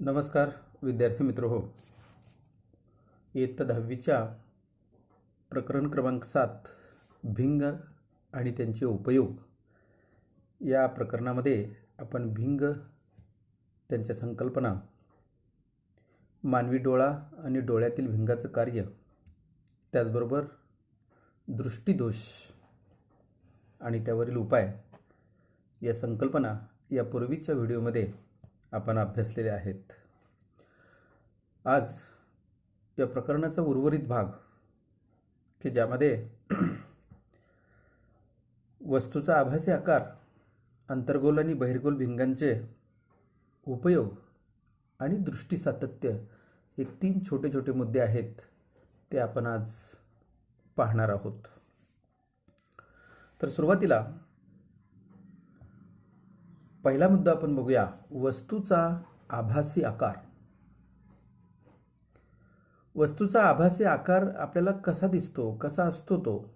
नमस्कार विद्यार्थी मित्र हो. इयत्ता 10वीच्या प्रकरण क्रमांक 7 भिंग आणि त्यांचे उपयोग या प्रकरणामध्ये आपण भिंग, त्यांच्या संकल्पना, मानवी डोळा आणि डोळ्यातील भिंगाचं कार्य, त्याचबरोबर दृष्टिदोष आणि त्यावरील उपाय या संकल्पना या पूर्वीच्या व्हिडिओमध्ये आपण अभ्यासलेले आहेत. आज या प्रकरणाचा उर्वरित भाग की ज्यामध्ये वस्तूचा आभासी आकार, अंतर्गोल आणि बहिर्गोल भिंगांचे उपयोग आणि दृष्टी सातत्य हे 3 छोटे छोटे मुद्दे आहेत ते आपण आज पाहणार आहोत. तर सुरुवातीला पहिला मुद्दा आपण बघूया, वस्तूचा आभासी आकार. वस्तूचा आभासी आकार आपल्याला कसा दिसतो, कसा असतो तो,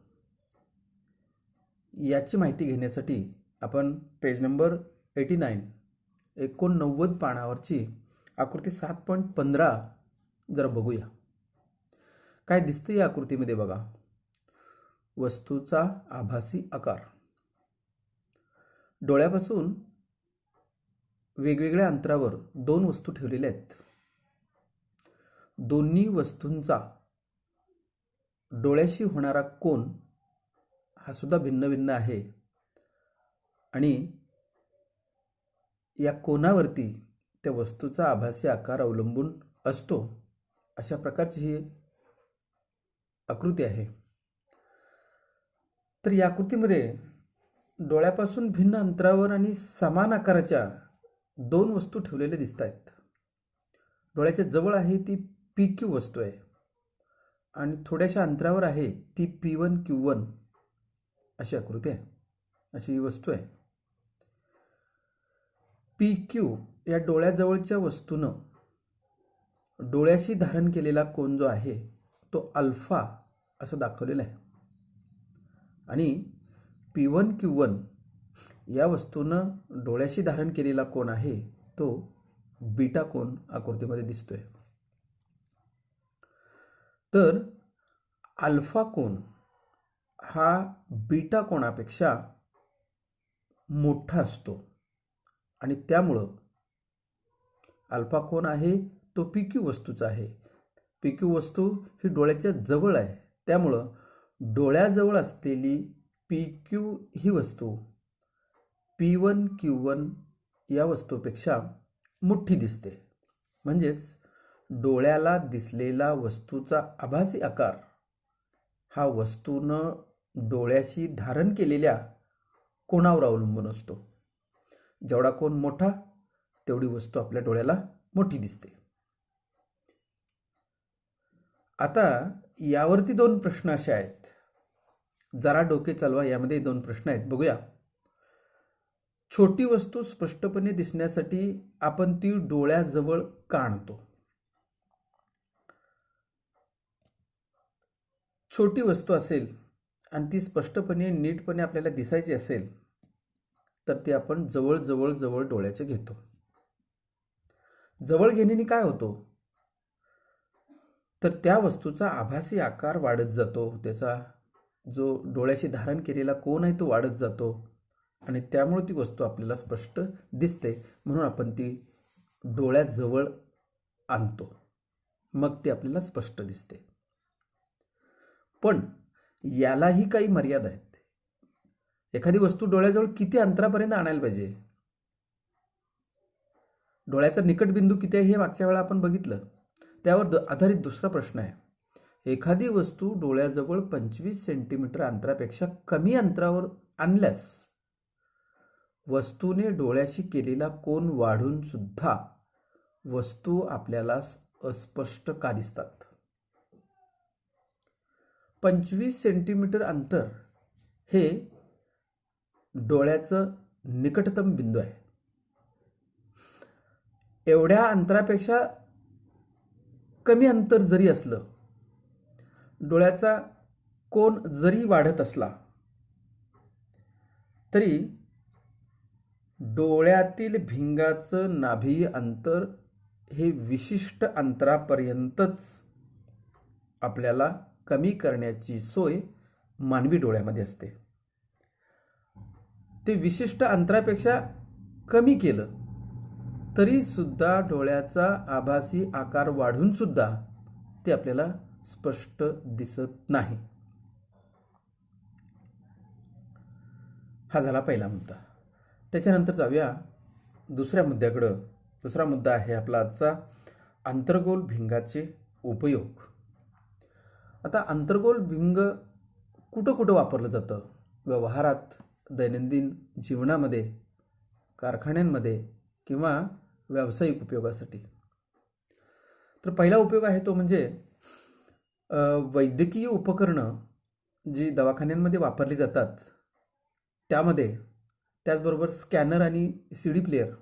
याची माहिती घेण्यासाठी आपण पेज नंबर 89 पानावरची आकृती 7.15 जरा बघूया. काय दिसते या आकृतीमध्ये बघा. वस्तूचा आभासी आकार. डोळ्यापासून वेगवेगळ्या अंतरावर 2 वस्तू ठेवलेल्या आहेत. दोन्ही वस्तूंचा डोळ्याशी होणारा कोन हा सुद्धा भिन्न भिन्न आहे आणि या कोनावरती त्या वस्तूचा आभासी आकार अवलंबून असतो. अशा प्रकारची ही आकृती आहे. तर या आकृतीमध्ये डोळ्यापासून भिन्न अंतरावर आणि समान आकाराच्या 2 वस्तू ठेवलेल्या दिसत आहेत. डोळ्याच्या जवळ आहे ती PQ वस्तू आहे आणि थोड्याशा अंतरावर आहे ती P1 Q1 अशी आकृती आहे, अशी ही वस्तू आहे. PQ या डोळ्याजवळच्या वस्तूनं डोळ्याशी धारण केलेला कोन जो आहे तो अल्फा असं दाखवलेला आहे आणि P1 Q1 या वस्तूनं डोळ्याशी धारण केलेला कोन आहे तो बीटा कोन आकृतीमध्ये दिसतोय. तर अल्फा कोन हा बीटा कोनापेक्षा मोठा असतो आणि त्यामुळं अल्फा कोन आहे तो PQ वस्तूचा आहे. PQ वस्तू ही डोळ्याच्या जवळ आहे, त्यामुळं डोळ्याजवळ असलेली PQ ही वस्तू P1 Q1 या वस्तूपेक्षा मोठी दिसते. म्हणजेच डोळ्याला दिसलेला वस्तूचा आभासी आकार हा वस्तूनं डोळ्याशी धारण केलेल्या कोनावर अवलंबून असतो. जेवढा कोन मोठा तेवढी वस्तू आपल्या डोळ्याला मोठी दिसते. आता यावरती 2 प्रश्न असे आहेत, जरा डोके चालवा. यामध्ये 2 प्रश्न आहेत, बघूया. छोटी वस्तू स्पष्टपणे दिसण्यासाठी आपण ती डोळ्याजवळ का आणतो? छोटी वस्तू असेल आणि ती स्पष्टपणे नीटपणे आपल्याला दिसायची असेल तर ती आपण जवळ जवळ जवळ डोळ्याचे घेतो. जवळ घेण्याने काय होतो तर त्या वस्तूचा आभासी आकार वाढत जातो, त्याचा जो डोळ्याशी धारण केलेला कोन आहे तो वाढत जातो आणि त्यामुळे ती वस्तू आपल्याला स्पष्ट दिसते. म्हणून आपण ती डोळ्याजवळ आणतो, मग ती आपल्याला स्पष्ट दिसते. पण यालाही काही मर्यादा आहेत. एखादी वस्तू डोळ्याजवळ किती अंतरापर्यंत आणायला पाहिजे? डोळ्याचा निकट बिंदू किती आहे हे मागच्या वेळा आपण बघितलं. त्यावर आधारित दुसरा प्रश्न आहे, एखादी वस्तू डोळ्याजवळ 25 सेंटीमीटर अंतरापेक्षा कमी अंतरावर आणल्यास वस्तूने डोळ्याशी केलेला कोन वाढून सुद्धा वस्तू आपल्याला अस्पष्ट का दिसतात? 25 सेंटीमीटर अंतर हे डोळ्याचं निकटतम बिंदू आहे. एवढ्या अंतरापेक्षा कमी अंतर जरी असलं, डोळ्याचा कोन जरी वाढत असला तरी डोळ्यातील भिंगाचं नाभीय अंतर हे विशिष्ट अंतरापर्यंतच आपल्याला कमी करण्याची सोय मानवी डोळ्यामध्ये असते. ते विशिष्ट अंतरापेक्षा कमी केलं तरी सुद्धा डोळ्याचा आभासी आकार वाढून सुद्धा ते आपल्याला स्पष्ट दिसत नाही. हा झाला पहिला मुद्दा. त्याच्यानंतर जाऊया दुसऱ्या मुद्द्याकडं. दुसरा मुद्दा आहे आपला आजचा अंतर्गोल भिंगाचे उपयोग. आता अंतर्गोल भिंग कुठं कुठं वापरलं जातं? व्यवहारात, दैनंदिन जीवनामध्ये, कारखान्यांमध्ये किंवा व्यावसायिक उपयोगासाठी. तर पहिला उपयोग आहे तो म्हणजे वैद्यकीय उपकरणं जी दवाखान्यांमध्ये वापरली जातात त्यामध्ये, त्याचबरोबर स्कॅनर आणि CD प्लेअर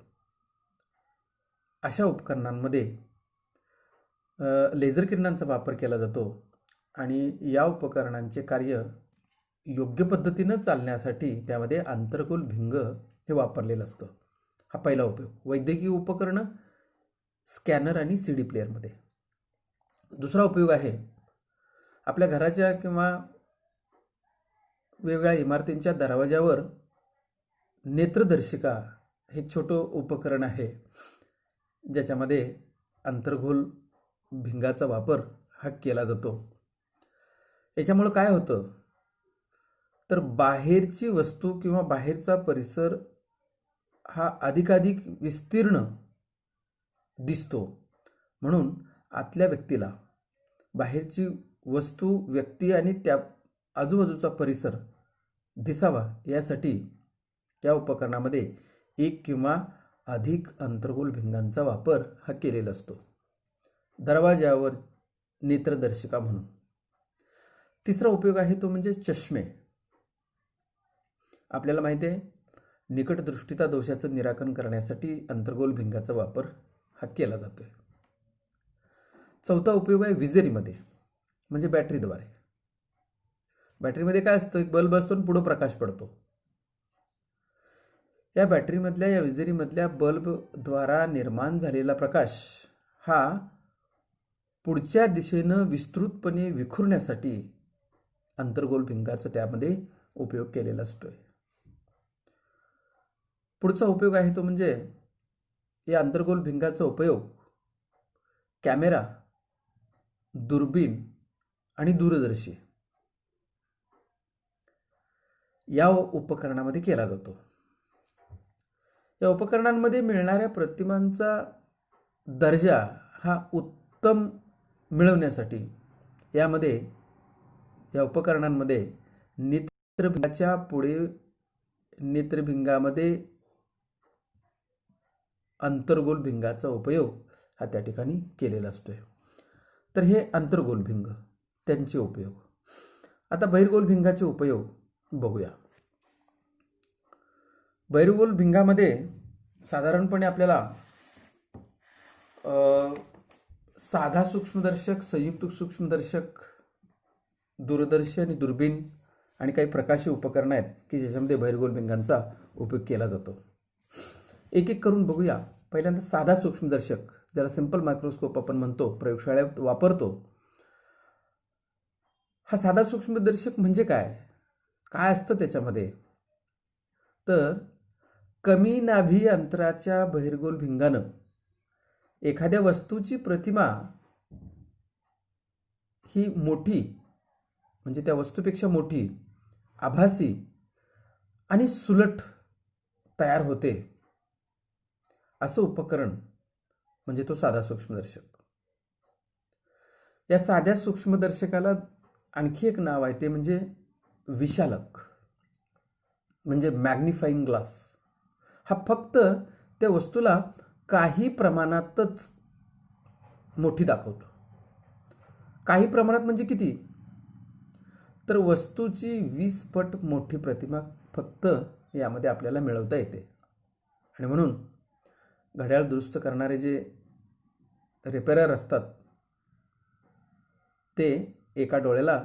अशा उपकरणांमध्ये लेझर किरणांचा वापर केला जातो आणि या उपकरणांचे कार्य योग्य पद्धतीनं चालण्यासाठी त्यामध्ये अंतर्गोल भिंग हे वापरलेलं असतं. हा पहिला उपयोग वैद्यकीय उपकरणं, स्कॅनर आणि CD प्लेअरमध्ये. दुसरा उपयोग आहे आपल्या घराच्या किंवा वेगवेगळ्या इमारतींच्या दरवाजावर नेत्रदर्शिका हे छोटं उपकरण आहे ज्याच्यामध्ये अंतर्गोल भिंगाचा वापर हा केला जातो. याच्यामुळं काय होतं तर बाहेरची वस्तू किंवा बाहेरचा परिसर हा अधिकाधिक विस्तीर्ण दिसतो, म्हणून आतल्या व्यक्तीला बाहेरची वस्तू, व्यक्ती आणि त्या आजूबाजूचा परिसर दिसावा यासाठी या उपकरणामध्ये एक किंवा अधिक अंतर्गोल भिंगांचा वापर हा केलेला असतो. दरवाजावर नेत्रदर्शिका म्हणून. तिसरा उपयोग आहे तो म्हणजे चष्मे. आपल्याला माहिती आहे निकटदृष्टिता दोषाचं निराकरण करण्यासाठी अंतर्गोल भिंगाचा वापर हा केला जातोय. चौथा उपयोग आहे विजेरीमध्ये म्हणजे बॅटरीद्वारे. बॅटरीमध्ये काय असतं, एक बल्ब असतो आणि पुढं प्रकाश पडतो. या बॅटरीमधल्या, या विजेरीमधल्या बल्बद्वारा निर्माण झालेला प्रकाश हा पुढच्या दिशेनं विस्तृतपणे विखुरण्यासाठी अंतर्गोल भिंगाचा त्यामध्ये उपयोग केलेला असतोय. पुढचा उपयोग आहे तो म्हणजे या अंतर्गोल भिंगाचा उपयोग कॅमेरा, दुर्बीण आणि दूरदर्शी या उपकरणामध्ये केला जातो. या उपकरणांमध्ये मिळणाऱ्या प्रतिमांचा दर्जा हा उत्तम मिळवण्यासाठी या उपकरणांमध्ये नेत्रभिंगाच्या पुढे नेत्रभिंगामध्ये अंतर्गोल भिंगाचा उपयोग हा त्या ठिकाणी केलेला असतोय. तर हे अंतर्गोल भिंग त्यांचे उपयोग. आता बहिर्गोल भिंगाचे उपयोग बघूया. बहिर्गोल भिंगामध्ये साधारणपणे आपल्याला साधा सूक्ष्मदर्शक, संयुक्त सूक्ष्मदर्शक, दूरदर्शी आणि दुर्बीण आणि काही प्रकाशी उपकरणं आहेत की ज्याच्यामध्ये बहिर्गोल भिंगांचा उपयोग केला जातो. एक एक करून बघूया. पहिल्यांदा साधा सूक्ष्मदर्शक, ज्याला सिंपल मायक्रोस्कोप आपण म्हणतो, प्रयोगशाळेत वापरतो. हा साधा सूक्ष्मदर्शक म्हणजे काय, काय असतं त्याच्यामध्ये? तर कमी नाभी अंतराच्या बहिर्गोल भिंगानं एखाद्या वस्तूची प्रतिमा ही मोठी, म्हणजे त्या वस्तूपेक्षा मोठी, आभासी आणि सुलट तयार होते असं उपकरण म्हणजे तो साधा सूक्ष्मदर्शक. या साध्या सूक्ष्मदर्शकाला आणखी एक नाव आहे, ते म्हणजे विशालक म्हणजे मॅग्निफाईंग ग्लास. हा फक्त त्या वस्तूला काही प्रमाणातच मोठी दाखवतो. काही प्रमाणात म्हणजे किती? तर वस्तूची 20 पट मोठी प्रतिमा फक्त यामध्ये आपल्याला मिळवता येते. आणि म्हणून घड्याळ दुरुस्त करणारे जे रिपेअरर असतात ते एका डोळ्याला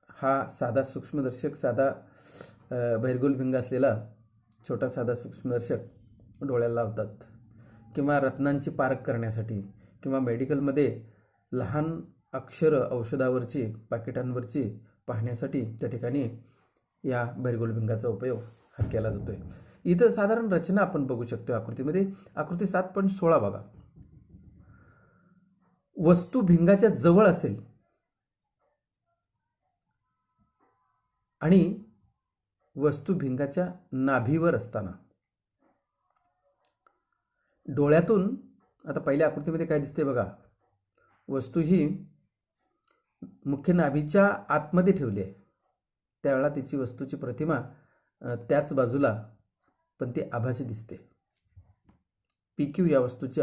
हा साधा सूक्ष्मदर्शक, साधा बहिर्गोल भिंग असलेला छोटा साधा सूक्ष्मदर्शक डोळ्याला लावतात, किंवा रत्नांची पारख करण्यासाठी, किंवा मेडिकलमध्ये लहान अक्षरं औषधावरची पाकिटांवरची पाहण्यासाठी त्या ठिकाणी या बहिर्गोलभिंगाचा उपयोग हा केला जातोय. इथं साधारण रचना आपण बघू शकतो आकृतीमध्ये. आकृती 7.16 बघा. वस्तू भिंगाच्या जवळ असेल आणि वस्तू भिंगाच्या नाभीवर असताना डोळ्यातून, आता पहिल्या आकृतीमध्ये काय दिसते बघा, वस्तू ही मुख्य नाभीच्या आतमध्ये ठेवली आहे, त्यावेळेला तिची वस्तूची प्रतिमा त्याच बाजूला, पण ती आभासी दिसते. PQ या वस्तूची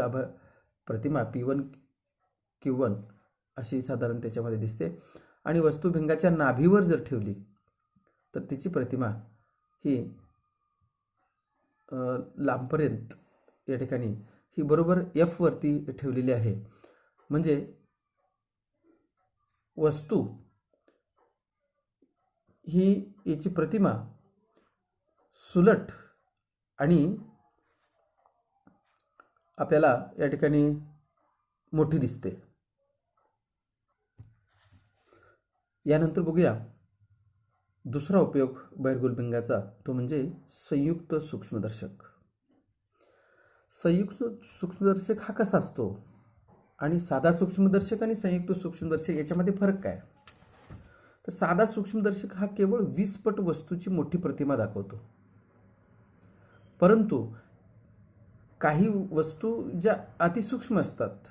प्रतिमा P1 Q1 अशी साधारण त्याच्यामध्ये दिसते. आणि वस्तू भिंगाच्या नाभीवर जर ठेवली तर तिची प्रतिमा ही लांबपर्यंत या ठिकाणी ही बरोबर F वरती ठेवलेली आहे. म्हणजे वस्तू ही याची प्रतिमा सुलट आणि आपल्याला या ठिकाणी मोठी दिसते. यानंतर बघूया दुसरा उपयोग बहिर्गोलभिंगाचा, तो म्हणजे संयुक्त सूक्ष्मदर्शक. संयुक्त सूक्ष्मदर्शक हा कसा असतो आणि साधा सूक्ष्मदर्शक आणि संयुक्त सूक्ष्मदर्शक याच्यामध्ये फरक काय? तर साधा सूक्ष्मदर्शक हा केवळ 20 पट वस्तूची मोठी प्रतिमा दाखवतो, परंतु काही वस्तू ज्या अतिसूक्ष्म असतात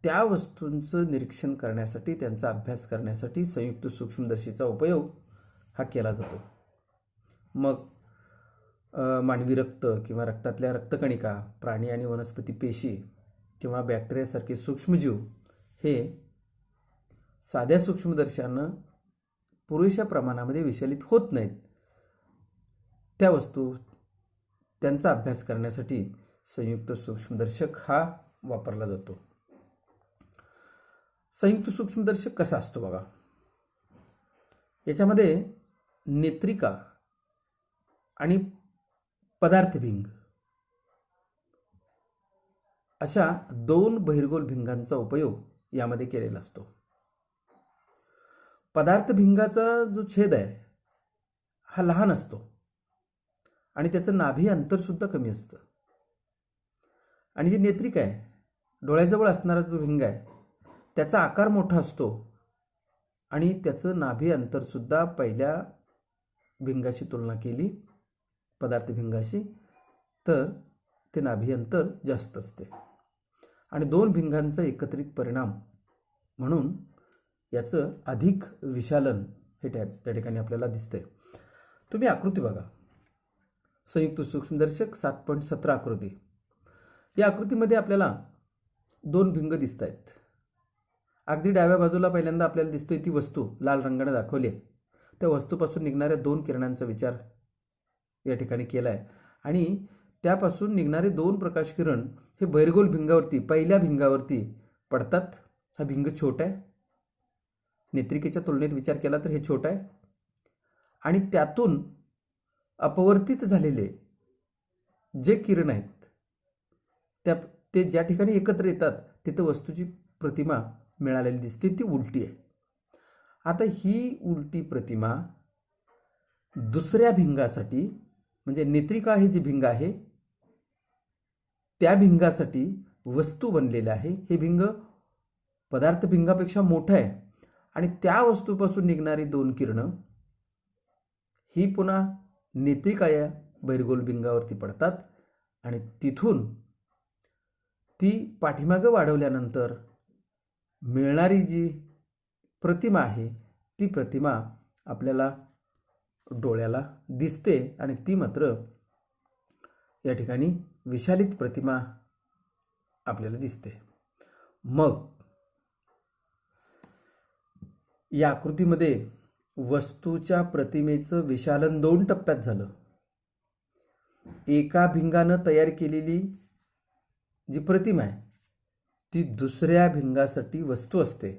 त्या वस्तूंचं निरीक्षण करण्यासाठी, त्यांचा अभ्यास करण्यासाठी संयुक्त सूक्ष्मदर्शीचा उपयोग हा केला जातो. मग मानवी रक्त किंवा रक्तातल्या रक्तकणिका, प्राणी आणि वनस्पती पेशी किंवा बॅक्टेरियासारखे सूक्ष्मजीव हे साध्या सूक्ष्मदर्शकानं पुरेशा प्रमाणामध्ये विचलित होत नाहीत. त्या वस्तू त्यांचा अभ्यास करण्यासाठी संयुक्त सूक्ष्मदर्शक हा वापरला जातो. संयुक्त सूक्ष्मदर्शक कसा असतो बघा. याच्यामध्ये नेत्रिका आणि पदार्थभिंग अशा 2 बहिर्गोल भिंगांचा उपयोग यामध्ये केलेला असतो. पदार्थभिंगाचा जो छेद आहे हा लहान असतो आणि त्याचं नाभी अंतर सुद्धा कमी असतं. आणि जी नेत्रिका आहे, डोळ्याजवळ असणारा जो भिंग आहे, त्याचा आकार मोठा असतो आणि त्याचं नाभी अंतर सुद्धा पहिल्या भिंगाशी तुलना केली पदार्थभिंगाशी तर ते नाभी अंतर जास्त असते. आणि 2 भिंगांचा एकत्रित परिणाम म्हणून याचं अधिक विशालन हे त्या ठिकाणी आपल्याला दिसते. तुम्ही आकृती बघा. संयुक्त सूक्ष्मदर्शक 7.17 आकृती. या आकृतीमध्ये आपल्याला 2 भिंग दिसत आहेत. अगदी डाव्या बाजूला पहिल्यांदा आपल्याला दिसतोय ती वस्तू लाल रंगाने दाखवली आहे. त्या वस्तूपासून निघणाऱ्या 2 किरणांचा विचार या ठिकाणी केला आहे आणि त्यापासून निघणारे 2 प्रकाश किरण हे बहिर्गोल भिंगावरती, पहिल्या भिंगावरती पडतात. हा भिंग छोटा आहे, नेत्रिकेच्या तुलनेत विचार केला तर हे छोटा आहे. आणि त्यातून अपवर्तित झालेले जे किरण आहेत ते ज्या ठिकाणी एकत्र येतात तिथं वस्तूची प्रतिमा मिळालेली दिसते, ती उलटी आहे. आता ही उलटी प्रतिमा दुसऱ्या भिंगासाठी, म्हणजे नेत्रिका ही जी भिंग आहे त्या भिंगासाठी वस्तू बनलेलं आहे. हे भिंग पदार्थ भिंगापेक्षा मोठं आहे आणि त्या वस्तूपासून निघणारी 2 किरणं ही पुन्हा नेत्रिका या बहिर्गोल भिंगावरती पडतात आणि तिथून ती पाठीमागं वाढवल्यानंतर मिळणारी जी प्रतिमा आहे ती प्रतिमा आपल्याला डोळ्याला दिसते आणि ती मात्र या ठिकाणी विशालित प्रतिमा आपल्याला दिसते. मग या आकृतीमध्ये वस्तूच्या प्रतिमेचं विशालन 2 टप्प्यात झालं. एका भिंगानं तयार केलेली जी प्रतिमा आहे ती दुसऱ्या भिंगासाठी वस्तू असते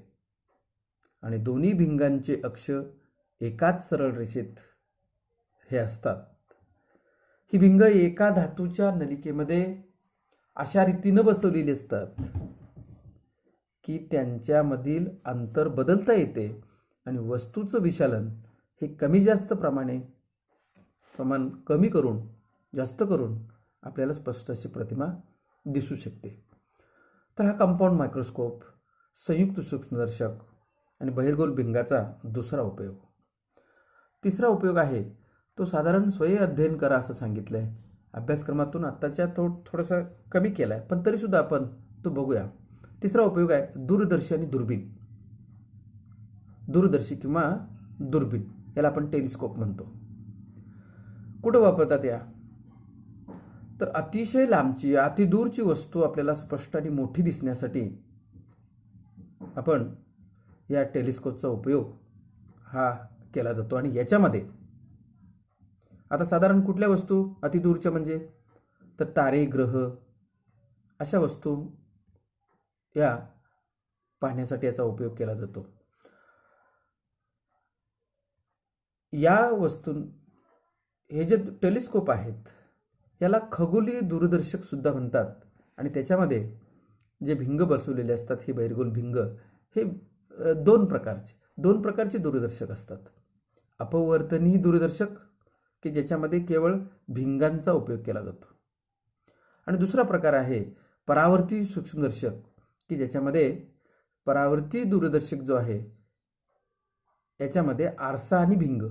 आणि दोन्ही भिंगांचे अक्ष एकाच सरळ रेषेत हे असतात. ही भिंग एका धातूच्या नलिकेमध्ये अशा रीतीनं बसवलेली असतात की त्यांच्यामधील अंतर बदलता येते आणि वस्तूचं विचलन हे प्रमाण कमी करून जास्त करून आपल्याला स्पष्ट अशी प्रतिमा दिसू शकते. तर हा कंपाऊंड मायक्रोस्कोप, संयुक्त सूक्ष्मदर्शक आणि बहिर्गोल भिंगाचा दुसरा उपयोग. तिसरा उपयोग आहे तो साधारण स्वयं अध्ययन करा असं सांगितलंय. अभ्यासक्रमातून आत्ताच्या थोडासा कमी केलाय, पण तरी सुद्धा आपण तो बघूया. तिसरा उपयोग आहे दूरदर्शी आणि दुर्बीण. दूरदर्शी किंवा दुर्बीण याला आपण टेलिस्कोप म्हणतो. कुठं वापरतात या? तर अतिशय लांबची, अतिदूरची वस्तू आपल्याला स्पष्ट आणि मोठी दिसण्यासाठी आपण या टेलिस्कोपचा उपयोग हा केला जातो. आणि याच्यामध्ये आता साधारण कुठल्या वस्तू अतिदूरच्या म्हणजे तर तारे, ग्रह अशा वस्तू या पाहण्यासाठी याचा उपयोग केला जातो. या वस्तू हे जे टेलिस्कोप आहेत याला खगोलीय दूरदर्शक सुद्धा म्हणतात. आणि त्याच्यामध्ये जे भिंग बसवलेले असतात ही बहिर्गोल भिंग हे दोन प्रकारचे दूरदर्शक असतात. अपवर्तनीय दूरदर्शक की ज्याच्यामध्ये केवळ भिंगांचा उपयोग केला जातो, आणि दुसरा प्रकार आहे परावर्ती सूक्ष्मदर्शक की ज्याच्यामध्ये परावर्ती दूरदर्शक जो आहे याच्यामध्ये आरसा आणि भिंग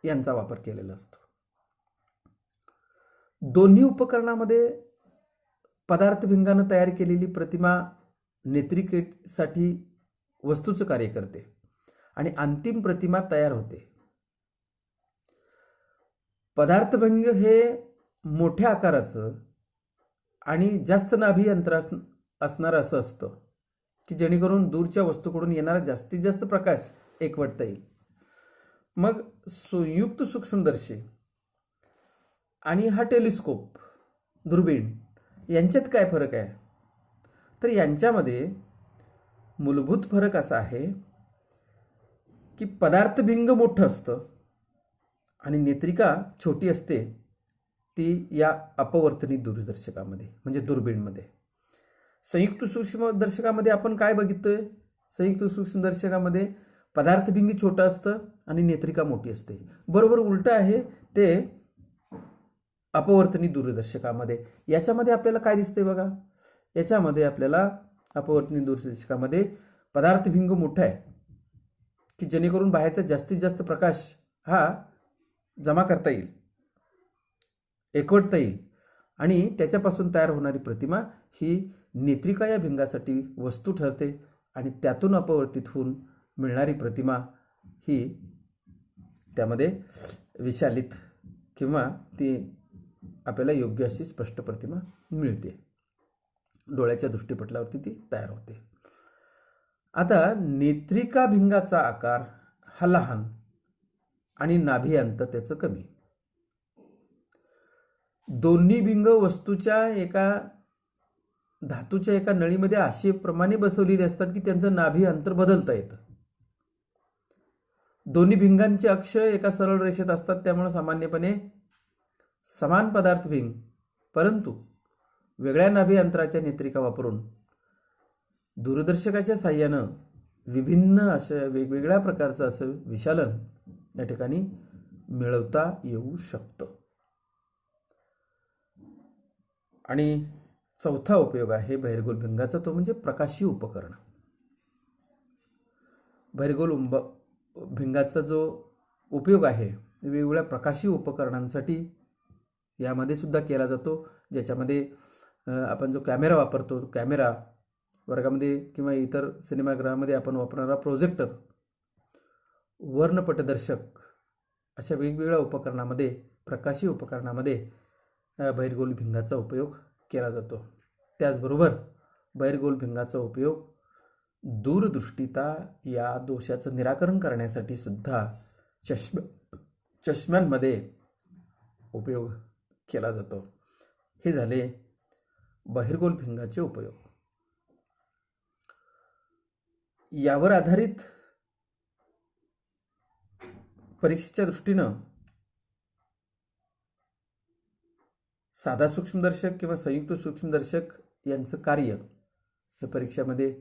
यांचा वापर केलेला असतो. दोन्ही उपकरणामध्ये पदार्थ भिंगानं तयार केलेली प्रतिमा नेत्रिकेसाठी वस्तूचं कार्य करते आणि अंतिम प्रतिमा तयार होते. पदार्थभिंग हे मोठ्या आकाराचं आणि जास्त नाभी अंतर असणारं असं असतं की जेणेकरून दूरच्या वस्तूकडून येणारा जास्तीत जास्त प्रकाश एकवटता येईल. मग संयुक्त सूक्ष्मदर्शी आणि हा टेलिस्कोप, दुर्बीण यांच्यात काय फरक आहे? तर यांच्यामध्ये मूलभूत फरक असा आहे की पदार्थभिंग मोठं असतं आणि नेत्रिका छोटी असते ती या अपवर्तनीय दूरदर्शकामध्ये म्हणजे दुर्बीणमध्ये. संयुक्त सूक्ष्मदर्शकामध्ये आपण काय बघितलंय? संयुक्त सूक्ष्मदर्शकामध्ये पदार्थभिंग छोटं असतं आणि नेत्रिका मोठी असते. बरोबर उलट आहे ते अपवर्तनीय दूरदर्शकामध्ये. याच्यामध्ये आपल्याला काय दिसतंय बघा, याच्यामध्ये आपल्याला अपवर्तनीय दूरदर्शकामध्ये पदार्थभिंग मोठा आहे की जेणेकरून बाहेरचा जास्तीत जास्त प्रकाश हा जमा करता येईल, एकवटता येईल, आणि त्याच्यापासून तयार होणारी प्रतिमा ही नेत्रिका या भिंगासाठी वस्तू ठरते आणि त्यातून अपवर्तित होऊन मिळणारी प्रतिमा ही त्यामध्ये विशालित किंवा ती आपल्याला योग्य अशी स्पष्ट प्रतिमा मिळते. डोळ्याच्या दृष्टीपटलावरती ती तयार होते. आता नेत्रिका भिंगाचा आकार हा लहान आणि नाभी अंतर त्याचं कमी. दोन्ही भिंग वस्तूच्या एका धातूच्या एका नळीमध्ये आशेप्रमाणे बसवलेले असतात की त्यांचं नाभी अंतर बदलता येतं. दोन्ही भिंगांचे अक्ष एका सरळ रेषेत असतात, त्यामुळे सामान्यपणे समान पदार्थ भिंग परंतु वेगळ्या नाभी अंतराच्या नेत्रिका वापरून दूरदर्शकाच्या साहाय्यानं विभिन्न अशा वेगवेगळ्या प्रकारचं असं विशालन या ठिकाणी मिळवता येऊ शकतं. आणि चौथा उपयोग आहे बहिर्गोल भिंगाचा, तो म्हणजे प्रकाशीय उपकरण. बहिर्गोल भिंगाचा जो उपयोग आहे वेगवेगळ्या प्रकाशीय उपकरणांसाठी यामध्ये सुद्धा केला जातो, ज्याच्यामध्ये आपण जो कॅमेरा वापरतो, कॅमेरा वर्गामध्ये किंवा इतर सिनेमागृहामध्ये आपण वापरणारा प्रोजेक्टर, वर्णपटदर्शक अशा वेगवेगळ्या उपकरणामध्ये, प्रकाशीय उपकरणामध्ये बहिर्गोल भिंगाचा उपयोग केला जातो. त्याचबरोबर बहिर्गोल भिंगाचा उपयोग दूरदृष्टिता या दोषाचं निराकरण करण्यासाठी सुद्धा चष्म्यांमध्ये उपयोग केला जातो. हे झाले बहिर्गोल भिंगाचे उपयोग. यावर आधारित परीक्षेच्या दृष्टीनं साधा सूक्ष्मदर्शक किंवा संयुक्त सूक्ष्मदर्शक यांचं कार्य हे परीक्षेमध्ये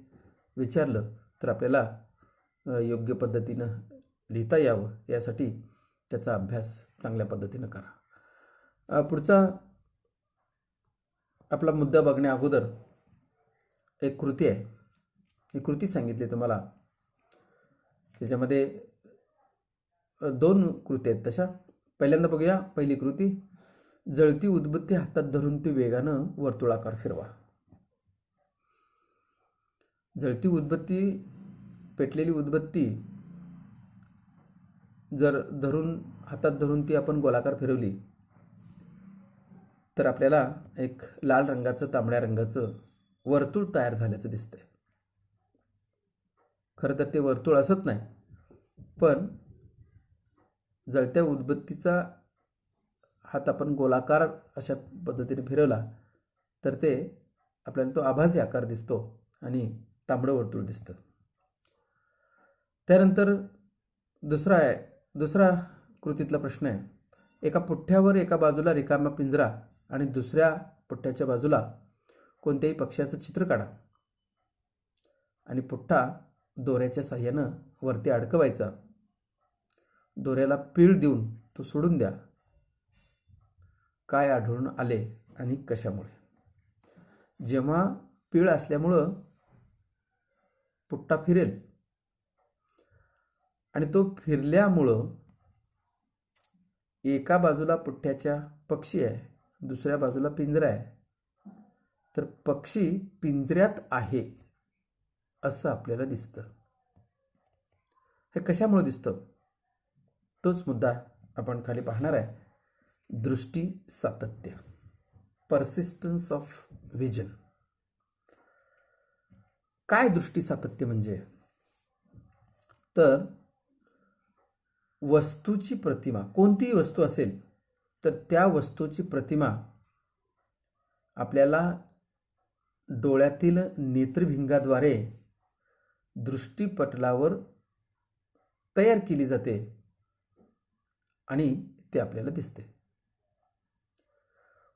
विचारलं तर आपल्याला योग्य पद्धतीनं लिहिता यावं यासाठी त्याचा अभ्यास चांगल्या पद्धतीनं करा. पुढचा आपला मुद्दा बघण्या अगोदर एक कृती आहे, ही कृती सांगितली तुम्हाला. त्याच्यामध्ये 2 कृती आहेत तशा. पहिल्यांदा बघूया पहिली कृती. जळती उदबत्ती हातात धरून ती वेगानं वर्तुळाकार फिरवा. जळती उदबत्ती, पेटलेली उदबत्ती जर हातात धरून ती आपण गोलाकार फिरवली तर आपल्याला एक लाल रंगाचं तांबड्या रंगाचं वर्तुळ तयार झाल्याचं दिसतंय. खरं तर ते वर्तुळ असत नाही, पण जळत्या उदबत्तीचा हात आपण गोलाकार अशा पद्धतीने फिरवला तर ते आपल्याला तो आभासी आकार दिसतो आणि तांबडं वर्तुळ दिसतं. त्यानंतर दुसरा कृतीतला प्रश्न आहे. एका पुठ्ठ्यावर एका बाजूला रिकामा पिंजरा आणि दुसऱ्या पुठ्ठ्याच्या बाजूला कोणत्याही पक्ष्याचं चित्र काढा आणि पुठ्ठा दोऱ्याच्या साह्यानं वरती अडकवायचा. दोऱ्याला पीळ देऊन तो सोडून द्या. काय आढळून आले आणि कशामुळे? जेव्हा पीळ असल्यामुळं पुठ्ठा फिरेल आणि तो फिरल्यामुळं एका बाजूला पुठ्ठ्याच्या पक्षी आहे, दुसऱ्या बाजूला पिंजरा आहे, तर पक्षी पिंजऱ्यात आहे असं आपल्याला दिसतं. हे कशामुळे दिसतं? तोच मुद्दा आपण खाली पाहणार आहे. दृष्टी सातत्य, परसिस्टन्स ऑफ विजन. काय दृष्टी सातत्य म्हणजे? तर वस्तूची प्रतिमा, कोणतीही वस्तू असेल तर त्या वस्तूची प्रतिमा आपल्याला डोळ्यातील नेत्रभिंगाद्वारे दृष्टीपटलावर तयार केली जाते आणि ते आपल्याला दिसते.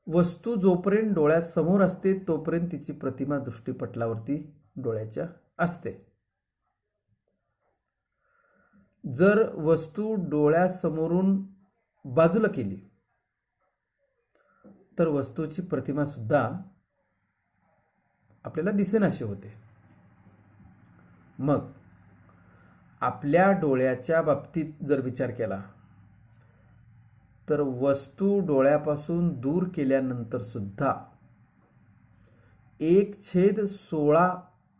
वस्तू जोपर्यंत डोळ्यासमोर असते तोपर्यंत तिची प्रतिमा दृष्टीपटलावरती डोळ्याच्या असते. जर वस्तू डोळ्यासमोरून बाजूला केली तर वस्तूची प्रतिमा सुद्धा आपल्याला दिसेनाशी होते. मग आपल्या डोळ्याच्या बाबतीत जर विचार केला तर वस्तू डोळ्यापासून दूर केल्यानंतर सुद्धा 1/16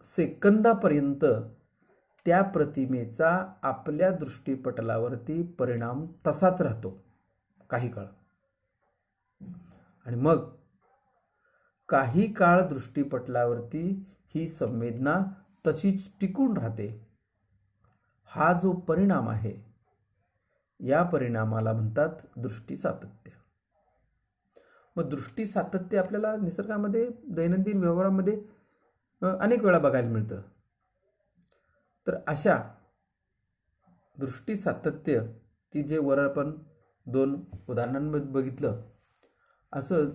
सेकंदापर्यंत त्या प्रतिमेचा आपल्या दृष्टीपटलावरती परिणाम तसाच राहतो काही काळ. आणि मग काही काळ दृष्टीपटलावरती ही संवेदना तशीच टिकून राहते. हा जो परिणाम आहे या परिणामाला म्हणतात दृष्टी सातत्य. मग दृष्टी सातत्य आपल्याला निसर्गामध्ये दैनंदिन व्यवहारामध्ये अनेक वेळा बघायला मिळतं. तर अशा दृष्टी सातत्य ती जे वर आपण 2 उदाहरणांमध्ये बघितलं, असं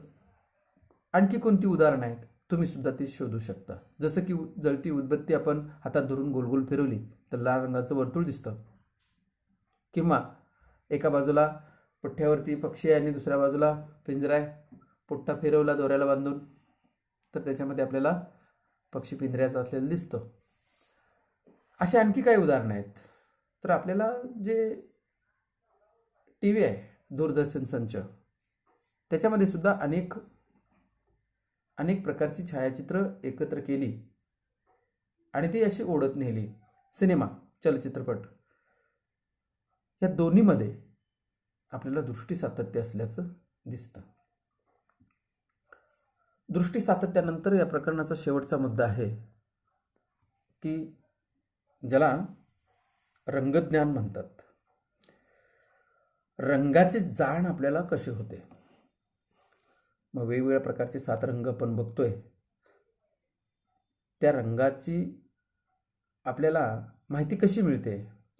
आणखी कोणती उदाहरणं आहेत तुम्ही सुद्धा ती शोधू शकता. जसं की जळती उदबत्ती आपण हातात धरून गोलगोल फिरवली तर लाल रंगाचं वर्तुळ दिसतं, किंवा एका बाजूला पुठ्ठ्यावरती पक्षी आहे आणि दुसऱ्या बाजूला पिंजरा आहे, पुठ्ठा फिरवला दोऱ्याला बांधून तर त्याच्यामध्ये आपल्याला पक्षी पिंजऱ्याचा असलेलं दिसतं. अशी आणखी काही उदाहरणं आहेत. तर आपल्याला जे TV आहे, दूरदर्शन संच, त्याच्यामध्ये सुद्धा अनेक प्रकारची छायाचित्र एकत्र केली आणि ती अशी ओढत नेली. सिनेमा, चलचित्रपट या दोन्हीमध्ये आपल्याला दृष्टी सातत्य असल्याचं दिसतं. दृष्टी सातत्यानंतर या प्रकरणाचा शेवटचा मुद्दा आहे की ज्याला रंगज्ञान म्हणतात. रंगाची जाण आपल्याला कशी होते? मग वेगवेगळ्या प्रकारचे 7 रंग आपण बघतोय. त्या रंगाची आपल्याला माहिती कशी मिळते?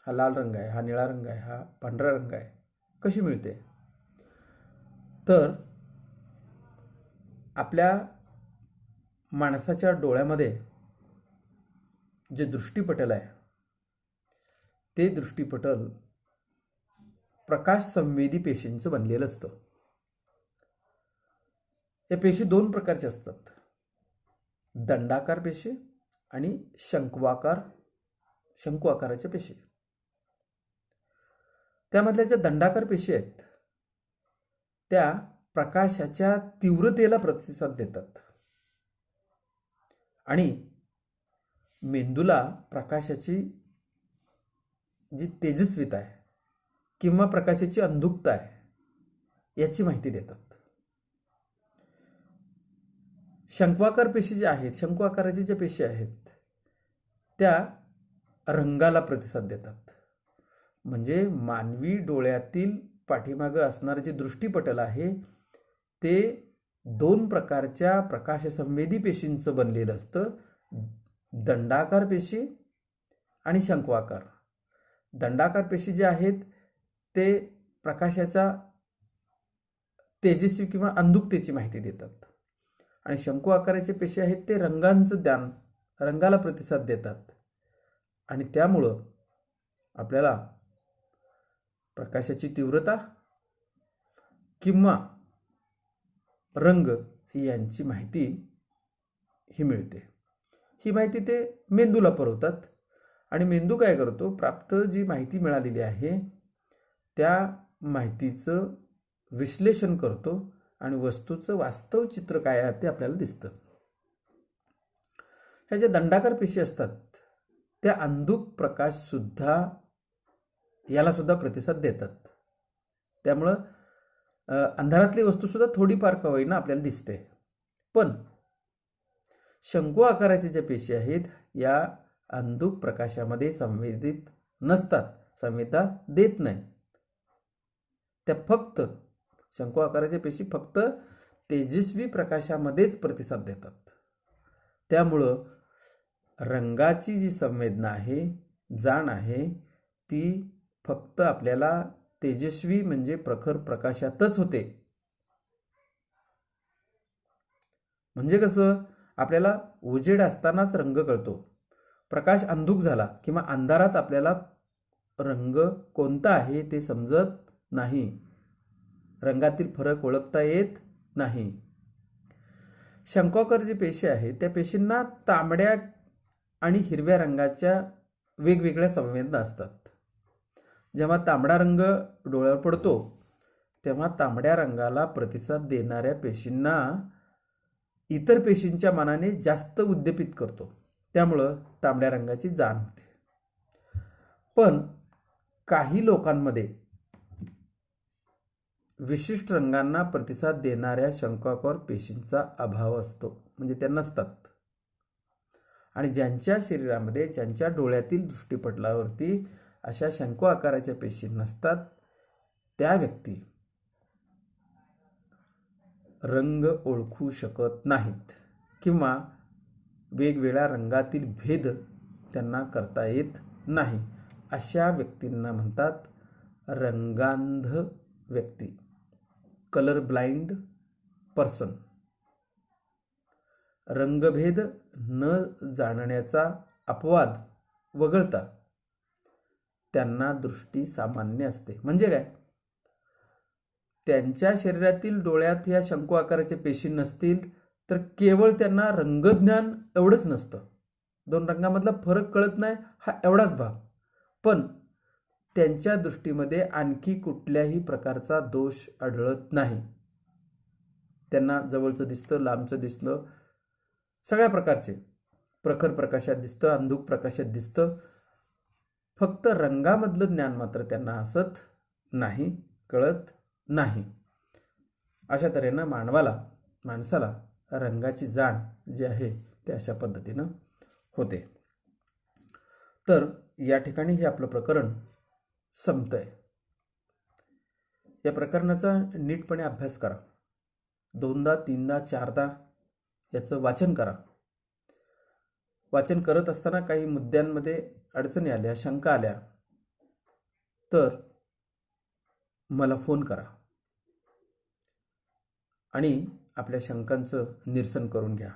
हा लाल रंग आहे, हा निळा रंग आहे, हा पांढरा रंग आहे, कशी मिळते? तर आपल्या माणसाच्या डोळ्यामध्ये जे दृष्टिपटल आहे ते दृष्टिपटल प्रकाश संवेदी पेशींचं बनलेलं असतं. या पेशी दोन प्रकारच्या असतात, दंडाकार पेशी आणि शंकू आकाराच्या पेशी. त्यामधल्या ज्या दंडाकार पेशी आहेत त्या प्रकाशाच्या तीव्रतेला प्रतिसाद देतात आणि मेंदूला प्रकाशाची जी तेजस्विता आहे किंवा प्रकाशाची अंधुकता आहे याची माहिती देतात. शंक्वाकार पेशी ज्या आहेत, शंकू आकाराच्या ज्या पेशी आहेत त्या रंगाला प्रतिसाद देतात. म्हणजे मानवी डोळ्यातील पाठीमागे असणारे जे दृष्टिपटल आहे ते दोन प्रकारच्या प्रकाशसंवेदी पेशींचं बनलेलं असतं, दंडाकार पेशी आणि शंकू आकार. दंडाकार पेशी जे आहेत ते प्रकाशाच्या तेजस्वी किंवा अंधुकतेची माहिती देतात आणि शंकू आकाराचे पेशी आहेत ते रंगांचं ज्ञान, रंगाला प्रतिसाद देतात आणि त्यामुळं आपल्याला प्रकाशाची तीव्रता किंवा रंग यांची माहिती ही मिळते. ही माहिती ते मेंदूला पुरवतात आणि मेंदू काय करतो, प्राप्त जी माहिती मिळालेली आहे त्या माहितीचं विश्लेषण करतो आणि वस्तूचं वास्तव चित्र काय आहे ते आपल्याला दिसतं. ह्या ज्या दंडाकार पेशी असतात त्या अंधुक प्रकाश सुद्धा याला सुद्धा प्रतिसाद देतात. त्यामुळं अंधारातली वस्तू सुद्धा थोडीफार का होईना आपल्याला दिसते. पण शंकू आकाराच्या ज्या पेशी आहेत या अंधुक प्रकाशामध्ये संवेदित नसतात, संवेदना देत नाही. त्या फक्त शंकू आकाराच्या पेशी फक्त तेजस्वी प्रकाशामध्येच प्रतिसाद देतात. त्यामुळं रंगाची जी संवेदना आहे, जाण आहे, ती फक्त आपल्याला तेजस्वी म्हणजे प्रखर प्रकाशातच होते. म्हणजे कसं, आपल्याला उजेड असतानाच रंग कळतो. प्रकाश अंधुक झाला किंवा अंधारात आपल्याला रंग कोणता आहे ते समजत नाही, रंगातील फरक ओळखता येत नाही. शंकू आकार जी पेशी आहे त्या पेशींना तांबड्या आणि हिरव्या रंगाच्या वेगवेगळ्या संवेदना असतात. जेव्हा तांबडा रंग डोळ्यावर पडतो तेव्हा तांबड्या रंगाला प्रतिसाद देणाऱ्या पेशींना इतर पेशींच्या मानाने जास्त उद्दीपित करतो, त्यामुळं तांबड्या रंगाची जाण होते. पण काही लोकांमध्ये विशिष्ट रंगांना प्रतिसाद देणाऱ्या शंकू आकार पेशींचा अभाव असतो, म्हणजे त्या नसतात. आणि ज्यांच्या शरीरामध्ये, ज्यांच्या डोळ्यातील दृष्टिपटलावरती अशा शंकू आकाराच्या पेशी नसतात त्या व्यक्ती रंग ओळखू शकत नाहीत किंवा वेगवेगळ्या रंगातील भेद त्यांना करता येत नाही. अशा व्यक्तींना म्हणतात रंगांध व्यक्ती, कलर ब्लाइंड पर्सन. रंगभेद न जाणण्याचा अपवाद वगळता त्यांना दृष्टी सामान्य असते. म्हणजे काय, त्यांच्या शरीरातील डोळ्यात या शंकू आकाराच्या पेशी नसतील तर केवळ त्यांना रंगज्ञान एवढंच नसतं, दोन रंगामधला फरक कळत नाही हा एवढाच भाग. पण त्यांच्या दृष्टीमध्ये आणखी कुठल्याही प्रकारचा दोष आढळत नाही. त्यांना जवळचं दिसतं, लांबचं दिसतं, सगळ्या प्रकारचे, प्रखर प्रकाशात दिसतं, अंधुक प्रकाशात दिसतं. फक्त रंगामधलं ज्ञान मात्र त्यांना असत नाही, कळत नाही. अशा तऱ्हेनं माणसाला रंगाची जाण जी आहे ते अशा पद्धतीनं होते. तर या ठिकाणी हे आपलं प्रकरण संपतंय. या प्रकरणाचा नीटपणे अभ्यास करा, 2दा 3दा 4दा याचं वाचन करा. वाचन करत असताना काही मुद्द्यांमध्ये अडचणी आल्या, शंका आल्या तर मला फोन करा आणि आपल्या शंकांचं निरसन करून घ्या.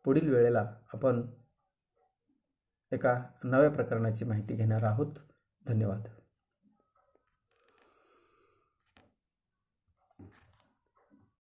पुढील वेळेला आपण एका नव्या प्रकरणाची माहिती घेणार आहोत. धन्यवाद.